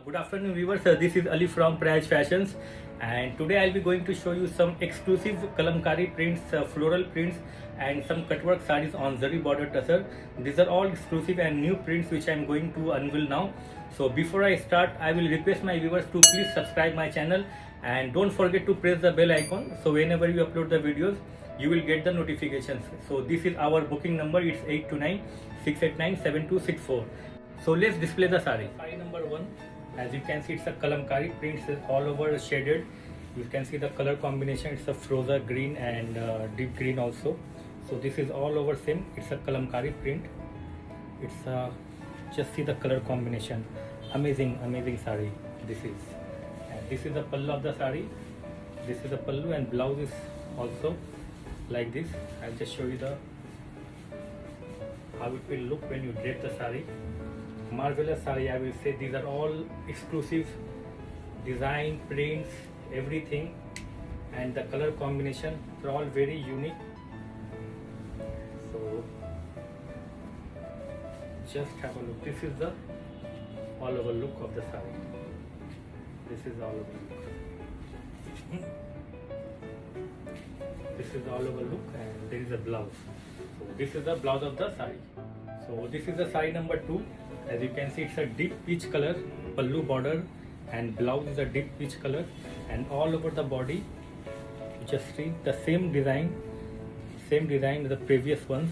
Good afternoon viewers, this is Ali from Praj Fashions, and today I'll be going to show you some exclusive kalamkari prints, floral prints and some cutwork sarees on zari border tussar. These are all exclusive and new prints which I'm going to unveil now. So before I start, I will request my viewers to please subscribe my channel and don't forget to press the bell icon, so whenever you upload the videos you will get the notifications. So this is our booking number, it's 829 689 7264. So let's display the saree. Saree number 1, as you can see, it's a kalamkari prints all over shaded. You can see the color combination, it's a froza green and deep green also. So this is all over same, it's a kalamkari print. It's just see the color combination, amazing saree this is. And this is the pallu of the saree. This is the pallu and blouse is also like this. I'll just show you the how it will look when you drape the saree. Marvelous saree, I will say. These are all exclusive design, prints, everything, and the color combination are all very unique. So just have a look. This is the all over look of the saree. This is all over look. This is all over look, and there is a blouse. So this is the blouse of the saree. So this is the saree number 2. As you can see, it's a deep peach color, pallu border, and blouse is a deep peach color, and all over the body you just see the same design as the previous ones,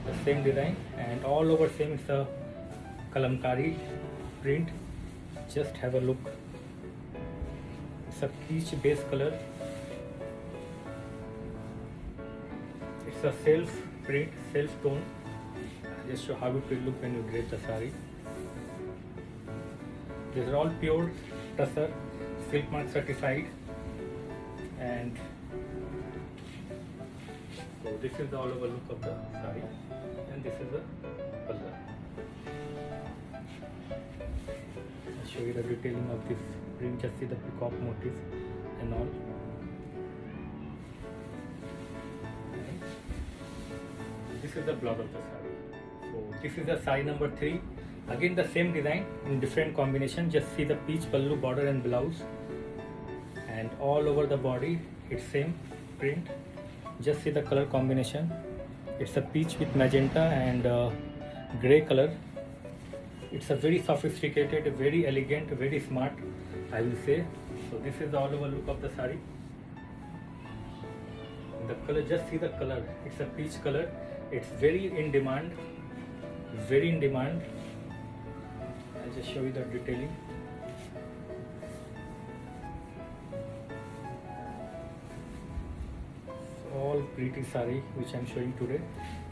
the same design, and all over same is a kalamkari print. Just have a look. It's a peach base color. It's a self print, self tone. Just show how it will look when you drape the saree. These are all pure tussar, silk mark certified, and so this is the all over look of the saree, and this is the pallu. I'll show you the detailing of this print. Just see the peacock motif and all. This is the blouse of the saree. So this is the saree number 3. Again the same design in different combination. Just see the peach pallu border and blouse, and all over the body it's same print. Just see the color combination. It's a peach with magenta and grey color. It's a very sophisticated, very elegant, very smart, I will say. So this is the all over look of the saree. The color, just see the color. It's a peach color. It's very in demand. Very in demand. I'll just show you the detailing. All pretty saree which I'm showing today,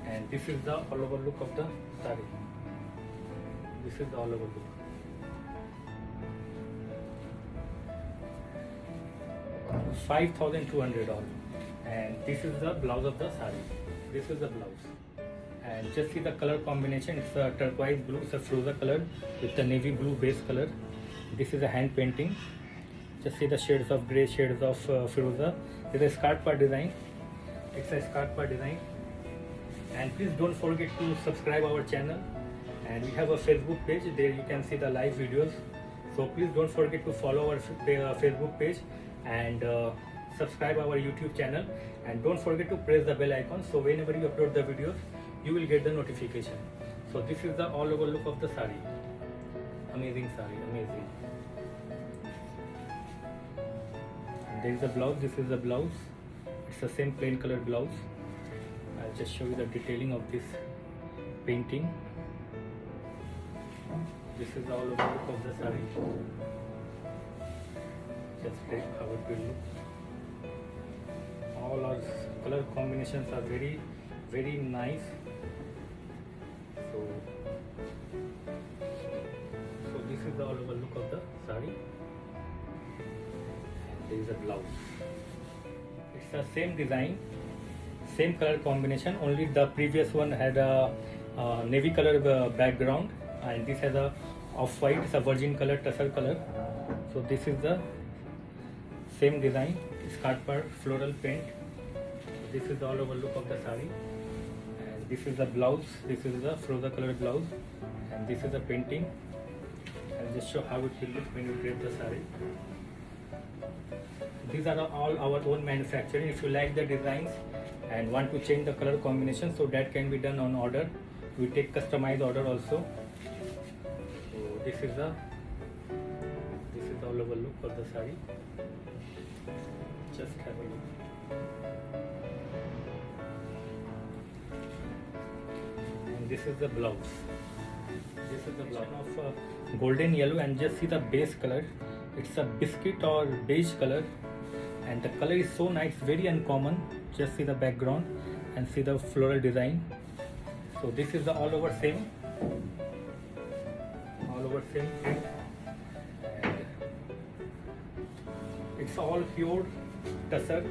and this is the all over look of the saree. This is the all over look. $5,200 all, and this is the blouse of the saree. This is the blouse. And just see the color combination. It's a turquoise blue, it's a froza color with the navy blue base color. This is a hand painting. Just see the shades of grey, shades of froza. This is a skirt part design. It's a skirt part design. And please don't forget to subscribe our channel. And we have a Facebook page. There you can see the live videos. So please don't forget to follow our Facebook page and subscribe our YouTube channel. And don't forget to press the bell icon, so whenever you upload the videos you will get the notification. So this is the all over look of the saree. Amazing saree, amazing. And there is the blouse. This is the blouse. It's the same plain color blouse. I'll just show you the detailing of this painting. This is the all over look of the saree. Just check how it will look. All our color combinations are very, very nice. So this is the all over look of the saree. And there is a blouse. It's the same design, same color combination, only the previous one had a navy color background, and this has a off-white. It's a virgin color, tussar color. So this is the same design, skirt part, floral paint. This is the all over look of the saree, and this is the blouse. This is the froza color blouse, and this is the painting. I'll just show how it will look when you drape the saree. These are all our own manufacturing. If you like the designs and want to change the color combination, so that can be done on order. We take customized order also. So this is all over look of the saree. Just have a look. And this is the blouse. This is the blouse of golden yellow, and just see the base color. It's a biscuit or beige color, and the color is so nice, very uncommon. Just see the background and see the floral design. So this is the all over same print, and it's all pure tussar,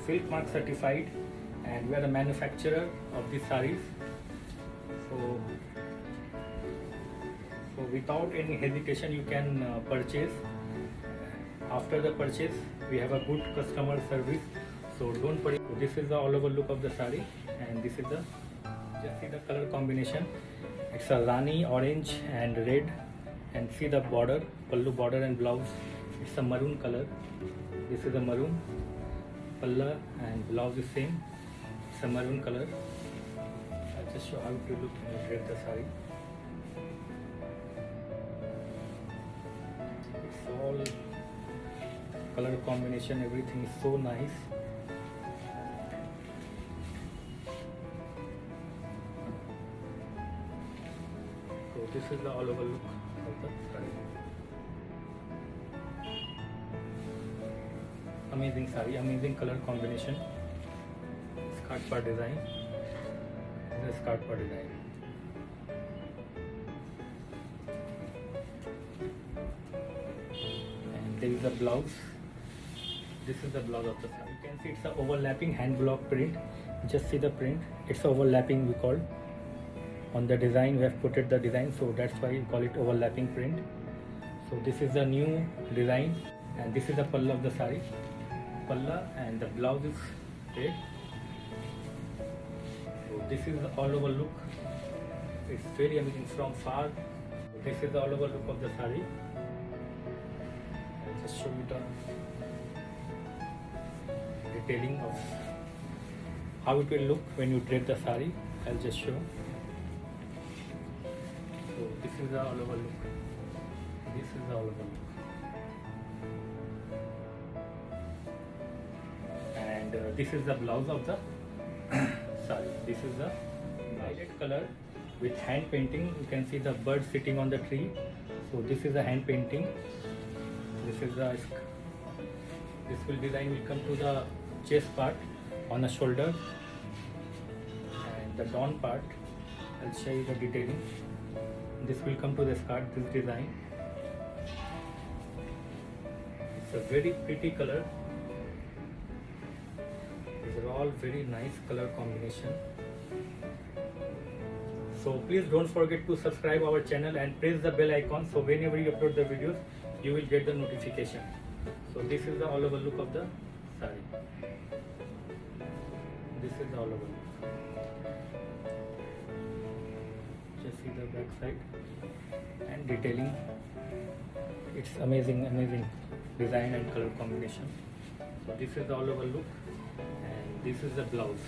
silk mark certified, and we are the manufacturer of these sarees. So without any hesitation you can purchase. After the purchase we have a good customer service, so don't worry. So this is the all over look of the saree, and this is the, just see the color combination. It's a rani orange and red, and see the border, pallu border and blouse. It's a maroon color. This is a maroon palla, and blouse is same. It's a maroon color. I'll just show how to look when you drape the saree. It's all color combination, everything is so nice. So this is the all over look of the saree. Amazing saree, amazing color combination. Skirt part design. This is skirt part design. And there is a blouse. This is the blouse of the saree. You can see it's an overlapping hand block print. Just see the print. It's overlapping, we call. On the design we have put it the design, so that's why we call it overlapping print. So this is the new design, and this is the palla of the saree. Palla, and the blouse is red. So this is the all over look. It's very amazing from far. This is the all over look of the saree. I'll just show you the detailing of how it will look when you drape the saree. I'll just show. So this is the all over look. This is the all over look. And this is the blouse of the saree. This is the violet color with hand painting. You can see the bird sitting on the tree. So this is the hand painting. This is the design will come to the chest part on the shoulder, and the down part I'll show you the detailing. This will come to the skirt, this design. It's a very pretty color. These are all very nice color combination. So please don't forget to subscribe our channel and press the bell icon, so whenever you upload the videos you will get the notification. So this is the all over look of the saree. This is the all over look. Just see the back side and detailing. It's amazing design and color combination. So this is the all over look, and this is the blouse.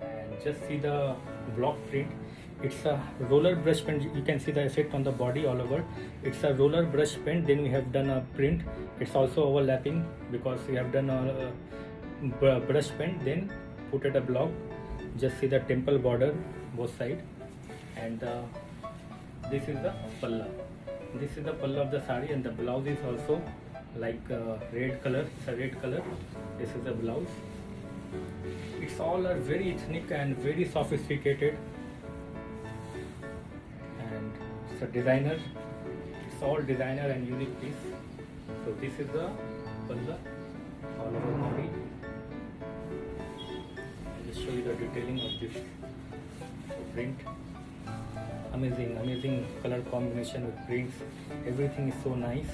And just see the block print. It's a roller brush paint. You can see the effect on the body all over. It's a roller brush paint. Then we have done a print. It's also overlapping because we have done a brush paint. Then put it a block. Just see the temple border both side. And this is the palla. This is the palla of the saree, and the blouse is also like red color. It's a red color. This is the blouse. It's all are very ethnic and very sophisticated. And it's a designer. It's all designer and unique piece. So this is the palla all over body. I'll just show you the detailing of this print. Amazing color combination with prints. Everything is so nice.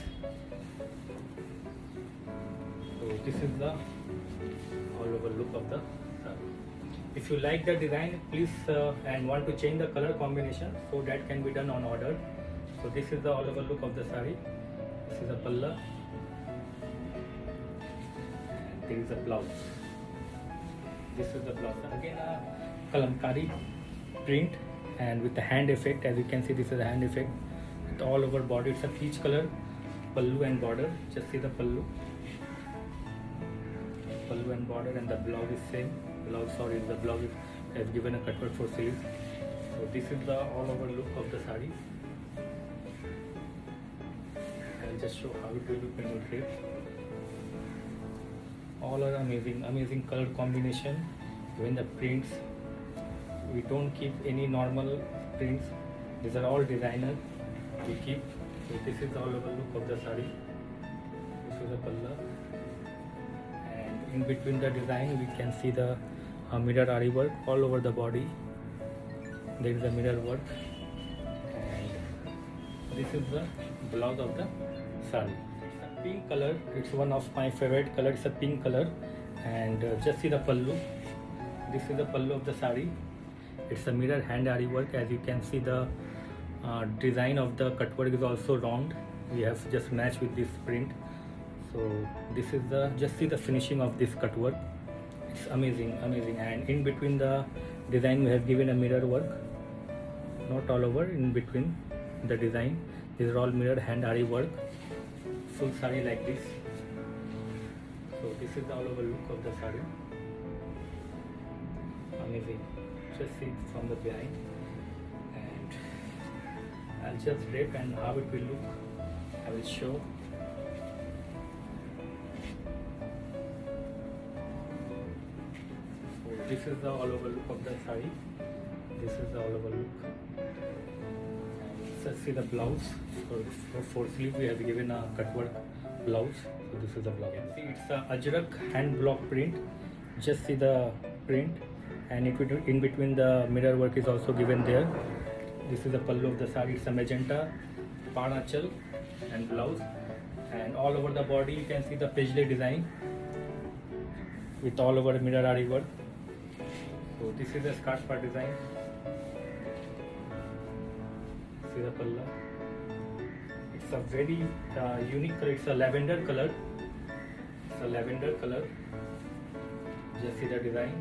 So this is the all over look of the saree. If you like the design, please and want to change the color combination, so that can be done on order. So this is the all over look of the sari. This is the palla, and there is a blouse. This is the blouse. Again a kalamkari print and with the hand effect. As you can see, this is the hand effect with all over body. It's a peach color pallu and border. Just see the pallu and border, and the blouse is same. The blouse has given a cut work for sleeves. So this is the all over look of the sari. I'll just show how it will look when you drape. All are amazing color combination. Even the prints, we don't keep any normal prints. These are all designer we keep. So this is all over look of the sari. This is the palla, and in between the design we can see the mirror ari work all over the body. There is a mirror work, and this is the blouse of the sari. It's a pink color. It's one of my favorite color. It's a pink color, and just see the pallu. This is the pallu of the sari. It's a mirror hand ari work. As you can see, the design of the cut work is also round. We have just matched with this print. So this is the, just see the finishing of this cut work. It's amazing. And in between the design we have given a mirror work, not all over, in between the design. These are all mirror hand ari work, full sari like this. So this is the all over look of the sari. Amazing. Just see it from the behind, and I'll just drape and how it will look I will show. So this is the all over look of the sari. This is the all over look. And just see the blouse. For sleeve we have given a cut work blouse. So this is the blouse. See, it's a ajrak hand block print. Just see the print, and in between the mirror work is also given there. This is the pallu of the sari. It's a magenta panachal and blouse, and all over the body you can see the paisley design with all over mirror ari work. So this is the skirt part design. See the palla. It's a very unique color. It's a lavender color. Just see the design.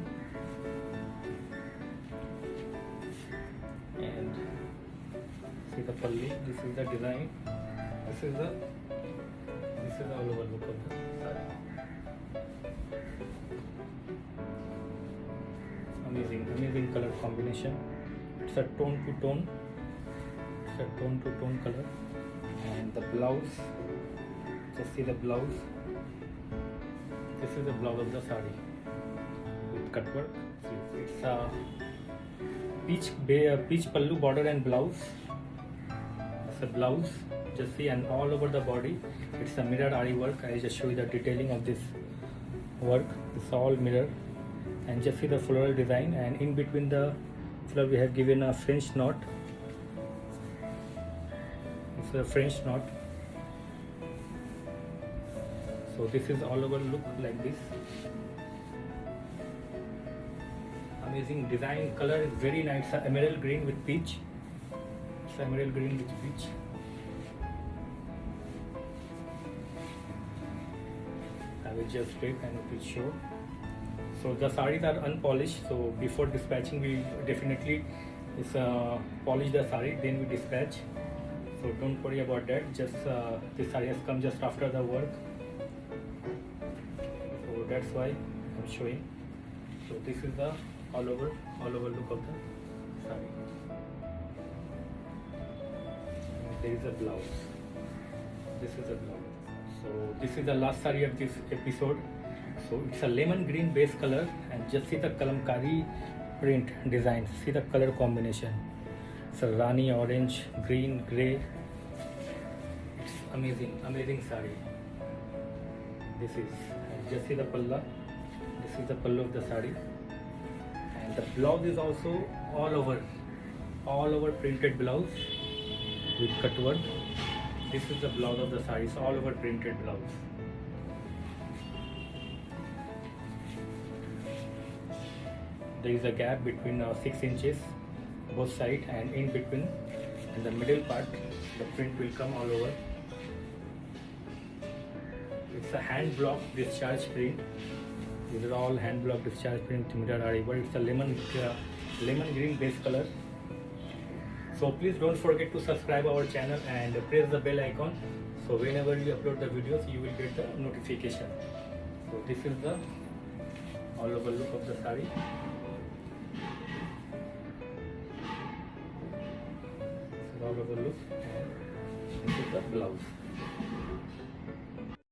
And see the palli. This is the design. This is the all over look of the sari. Amazing color combination. It's a tone to tone color. And the blouse, just see the blouse. This is the blouse of the sari with cut work. It's a peach pallu border and blouse. It's a blouse, just see, and all over the body it's a mirror ari work. I just show you the detailing of this work. It's all mirror, and just see the floral design, and in between the flower we have given a French knot. It's a French knot. So this is all over look like this. Amazing design. Color is very nice. Emerald green with peach. It's emerald green with peach. I will just drape and it will show. So the saris are unpolished. So before dispatching, we definitely polish the sari, then we dispatch. So don't worry about that. Just this sari has come just after the work. So that's why I'm showing. So this is the all over look of the sari. And there is a blouse. This is a blouse. So this is the last sari of this episode. So it's a lemon green base color, and just see the kalamkari print design. See the color combination. It's a rani orange, green, grey. It's amazing sari. This is, and just see the palla. This is the pallu of the sari, and the blouse is also all over printed blouse with cut work. This is the blouse of the sari. It's all over printed blouse. There is a gap between 6 inches both sides, and in between In the middle part, the print will come all over. It's a hand block discharge print. These are all hand block discharge print mirror arrival. It's a lemon green base color. So please don't forget to subscribe our channel and press the bell icon. So whenever we upload the videos, you will get the notification. So this is the all over look of the saree. This is all over look, and this is the blouse.